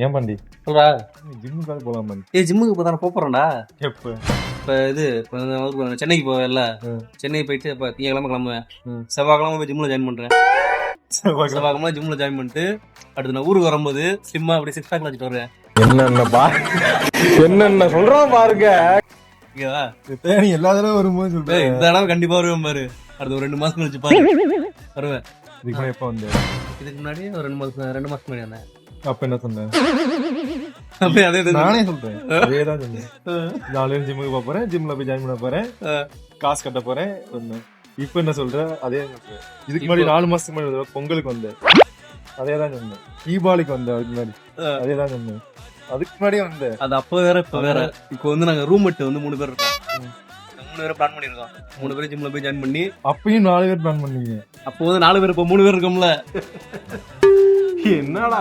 ஏன் பண்டி சொல்றா. ஜிம்முக்காக போலாம் பண்டி. ஜிம்முக்கு இப்போ தானே போறேன்டா. எப்ப இப்போ சென்னைக்கு போவேன்ல. சென்னை போயிட்டு இப்போ திங்கக்கிழமை கிளம்புவேன். செவ்வாய்க்கிழமை போய் ஜிம்ல ஜாயின் பண்றேன். செவ்வாய்க்கிழமை ஜிம்ல ஜாயின் பண்ணிட்டு அடுத்து நான் ஊருக்கு வரும்போது ஸ்லிம்மா அப்படி 6 பேக்ல வச்சுட்டு வருவேன். என்னென்ன சொல்றான் பாருங்க. ஓகேவா? நீ எல்லா தடவை வரும்போது சொல்றேன். இந்த தடவை கண்டிப்பா வருவேன் பாரு. அடுத்து ஒரு 2 மாசம் கழிச்சு பாரு வருவேன். இதுக்கு எப்ப வந்த? இதுக்கு முன்னாடி ஒரு 2 மாசம் முன்னாடி வந்தேன். அப்ப என்ன சொன்னேன்? அதே நானே சொல்றேன், அதேதான் சொன்னேன். நாளைக்கு ஜிம்முக்கு போறேன், ஜிம்ல போய் ஜாயின் பண்ண போறேன், காசு கட்ட போறேன். இப்ப என்ன சொல்ற? அதே இதுக்கு முன்னாடி 4 மாசத்துக்கு முன்னாடி பொங்கலுக்கு வந்தேன், அதேதான் சொன்னேன். தீபாவளிக்கு வந்தேன், அதுக்கு முன்னாடி அதேதான் சொன்னேன். அதுக்கு முன்னாடியே வந்தேன். அது அப்ப வேற இப்ப வேற. இப்போ நாங்க ரூம்மேட் 3 பேர் இருக்கோம். 3 பேரை பிளான் பண்ணிருக்கோம். 3 பேரும் ஜிம்ல போய் ஜாயின் பண்ணி அப்பயும் 4 பேர் பிளான் பண்ணீங்க. அப்போ 4 பேர் இப்போ 3 பேர் இருக்கோம்ல. என்னடா